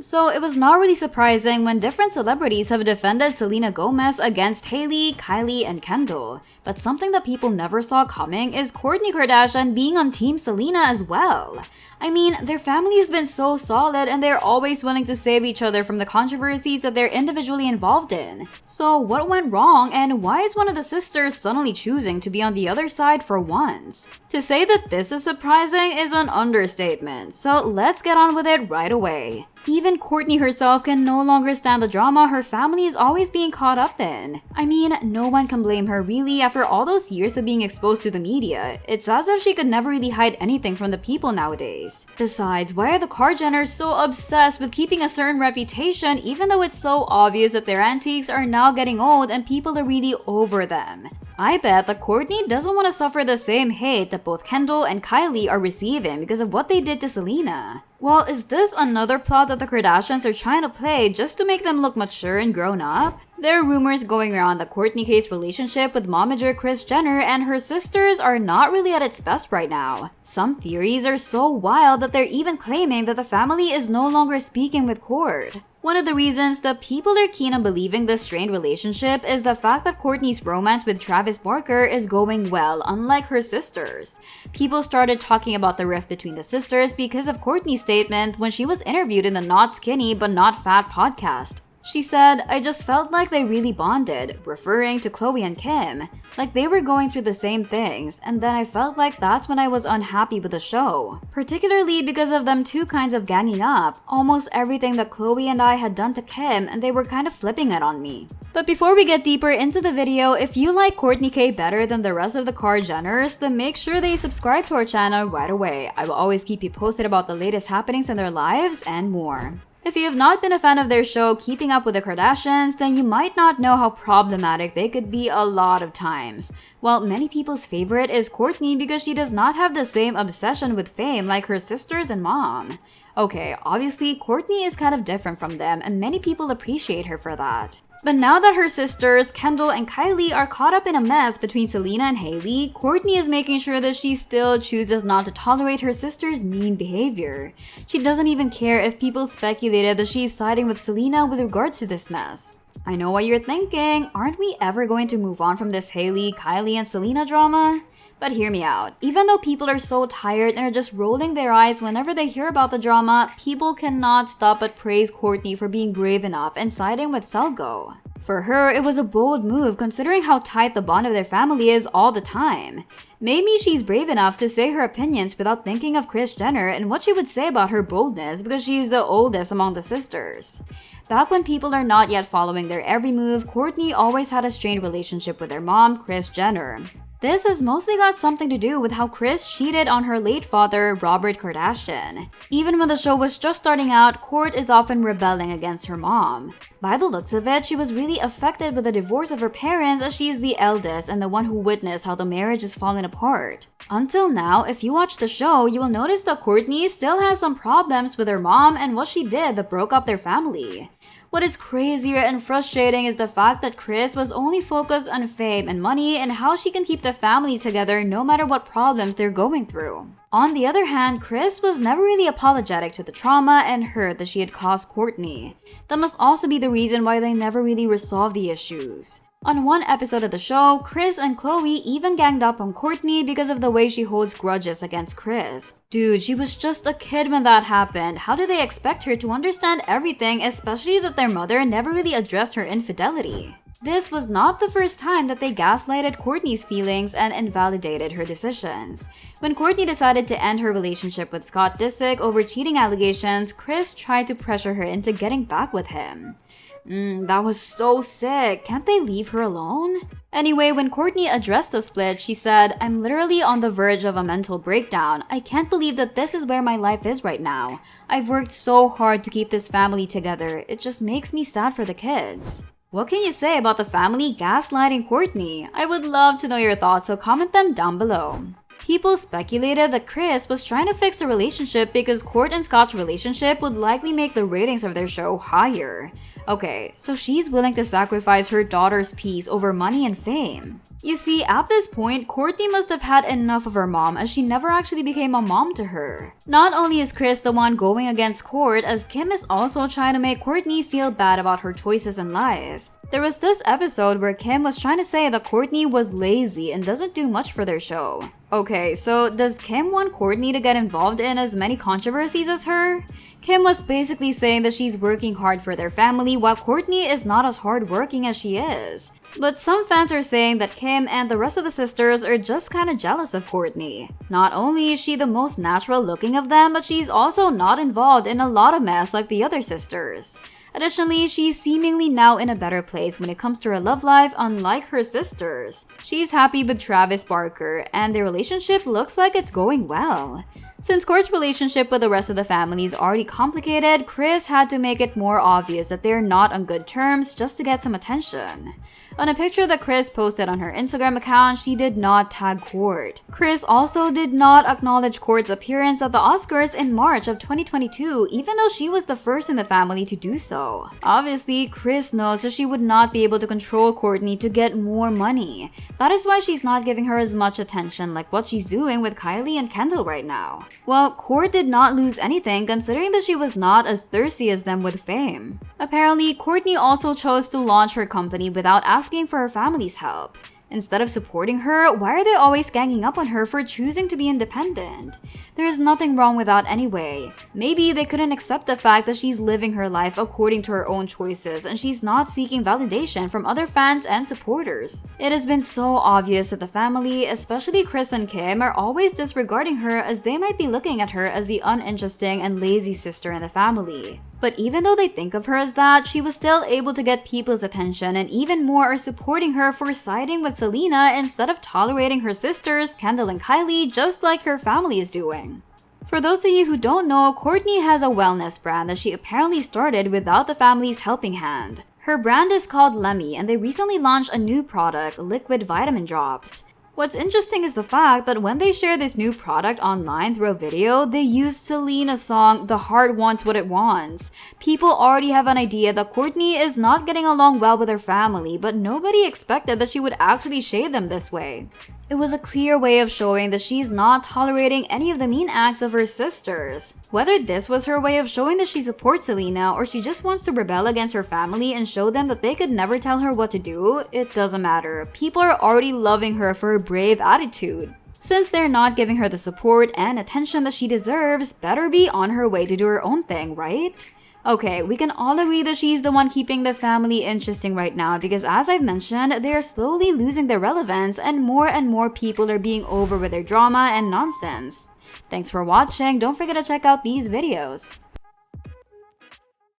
So it was not really surprising when different celebrities have defended Selena Gomez against Hailey, Kylie, and Kendall. But something that people never saw coming is Kourtney Kardashian being on Team Selena as well. I mean, their family has been so solid and they're always willing to save each other from the controversies that they're individually involved in. So what went wrong, and why is one of the sisters suddenly choosing to be on the other side for once? To say that this is surprising is an understatement, so let's get on with it right away. Even Kourtney herself can no longer stand the drama her family is always being caught up in. I mean, no one can blame her really after all those years of being exposed to the media. It's as if she could never really hide anything from the people nowadays. Besides, why are the Kardashians so obsessed with keeping a certain reputation even though it's so obvious that their antiques are now getting old and people are really over them? I bet that Kourtney doesn't want to suffer the same hate that both Kendall and Kylie are receiving because of what they did to Selena. Well, is this another plot that the Kardashians are trying to play just to make them look mature and grown up? There are rumors going around that Kourtney K's relationship with momager Kris Jenner and her sisters are not really at its best right now. Some theories are so wild that they're even claiming that the family is no longer speaking with Kourt. One of the reasons that people are keen on believing this strained relationship is the fact that Kourtney's romance with Travis Barker is going well, unlike her sisters. People started talking about the rift between the sisters because of Kourtney's statement when she was interviewed in the Not Skinny But Not Fat podcast. She said, "I just felt like they really bonded," referring to Khloe and Kim. Like they were going through the same things, and then I felt like that's when I was unhappy with the show. Particularly because of them two kinds of ganging up, almost everything that Khloe and I had done to Kim, and they were kind of flipping it on me. But before we get deeper into the video, if you like Kourtney K better than the rest of the Kardashians, then make sure they subscribe to our channel right away. I will always keep you posted about the latest happenings in their lives and more. If you have not been a fan of their show Keeping Up with the Kardashians, then you might not know how problematic they could be a lot of times. Well, many people's favorite is Kourtney because she does not have the same obsession with fame like her sisters and mom. Okay, obviously Kourtney is kind of different from them and many people appreciate her for that. But now that her sisters, Kendall and Kylie, are caught up in a mess between Selena and Hailey, Kourtney is making sure that she still chooses not to tolerate her sister's mean behavior. She doesn't even care if people speculated that she is siding with Selena with regards to this mess. I know what you're thinking, aren't we ever going to move on from this Hailey, Kylie, and Selena drama? But hear me out. Even though people are so tired and are just rolling their eyes whenever they hear about the drama, people cannot stop but praise Kourtney for being brave enough and siding with Selgo. For her, it was a bold move considering how tight the bond of their family is all the time. Maybe she's brave enough to say her opinions without thinking of Kris Jenner and what she would say about her boldness because she is the oldest among the sisters. Back when people are not yet following their every move, Kourtney always had a strained relationship with her mom, Kris Jenner. This has mostly got something to do with how Kris cheated on her late father, Robert Kardashian. Even when the show was just starting out, Kourt is often rebelling against her mom. By the looks of it, she was really affected with the divorce of her parents as she is the eldest and the one who witnessed how the marriage is falling apart. Until now, if you watch the show, you will notice that Kourtney still has some problems with her mom and what she did that broke up their family. What is crazier and frustrating is the fact that Kris was only focused on fame and money and how she can keep the family together no matter what problems they're going through. On the other hand, Kris was never really apologetic to the trauma and hurt that she had caused Kourtney. That must also be the reason why they never really resolved the issues. On one episode of the show, Kris and Khloe even ganged up on Kourtney because of the way she holds grudges against Kris. Dude, she was just a kid when that happened. How do they expect her to understand everything, especially that their mother never really addressed her infidelity? This was not the first time that they gaslighted Kourtney's feelings and invalidated her decisions. When Kourtney decided to end her relationship with Scott Disick over cheating allegations, Kris tried to pressure her into getting back with him. That was so sick. Can't they leave her alone? Anyway, when Kourtney addressed the split, she said, "I'm literally on the verge of a mental breakdown. I can't believe that this is where my life is right now. I've worked so hard to keep this family together. It just makes me sad for the kids." What can you say about the family gaslighting Kourtney? I would love to know your thoughts, so comment them down below. People speculated that Kris was trying to fix the relationship because Kourt and Scott's relationship would likely make the ratings of their show higher. Okay, so she's willing to sacrifice her daughter's peace over money and fame. You see, at this point, Kourtney must have had enough of her mom as she never actually became a mom to her. Not only is Kris the one going against Kourt, as Kim is also trying to make Kourtney feel bad about her choices in life. There was this episode where Kim was trying to say that Kourtney was lazy and doesn't do much for their show. Okay, so does Kim want Kourtney to get involved in as many controversies as her? Kim was basically saying that she's working hard for their family while Kourtney is not as hardworking as she is. But some fans are saying that Kim and the rest of the sisters are just kinda jealous of Kourtney. Not only is she the most natural looking of them, but she's also not involved in a lot of mess like the other sisters. Additionally, she's seemingly now in a better place when it comes to her love life, unlike her sisters. She's happy with Travis Barker, and their relationship looks like it's going well. Since Kourt's relationship with the rest of the family is already complicated, Kris had to make it more obvious that they're not on good terms just to get some attention. On a picture that Kris posted on her Instagram account, she did not tag Kourt. Kris also did not acknowledge Kourt's appearance at the Oscars in March of 2022, even though she was the first in the family to do so. Obviously, Kris knows that she would not be able to control Kourtney to get more money. That is why she's not giving her as much attention like what she's doing with Kylie and Kendall right now. Well, Kourt did not lose anything considering that she was not as thirsty as them with fame. Apparently, Kourtney also chose to launch her company without asking for her family's help. Instead of supporting her, why are they always ganging up on her for choosing to be independent? There is nothing wrong with that anyway. Maybe they couldn't accept the fact that she's living her life according to her own choices and she's not seeking validation from other fans and supporters. It has been so obvious that the family, especially Kris and Kim, are always disregarding her as they might be looking at her as the uninteresting and lazy sister in the family. But even though they think of her as that, she was still able to get people's attention, and even more are supporting her for siding with Selena instead of tolerating her sisters, Kendall and Kylie, just like her family is doing. For those of you who don't know, Kourtney has a wellness brand that she apparently started without the family's helping hand. Her brand is called Lemmy, and they recently launched a new product, liquid vitamin drops. What's interesting is the fact that when they shared this new product online through a video, they used Selena's song, "The Heart Wants What It Wants." People already have an idea that Kourtney is not getting along well with her family, but nobody expected that she would actually shade them this way. It was a clear way of showing that she's not tolerating any of the mean acts of her sisters. Whether this was her way of showing that she supports Selena or she just wants to rebel against her family and show them that they could never tell her what to do, it doesn't matter. People are already loving her for her brave attitude. Since they're not giving her the support and attention that she deserves, better be on her way to do her own thing, right? Okay, we can all agree that she's the one keeping the family interesting right now because, as I've mentioned, they're slowly losing their relevance and more people are being over with their drama and nonsense. Thanks for watching. Don't forget to check out these videos.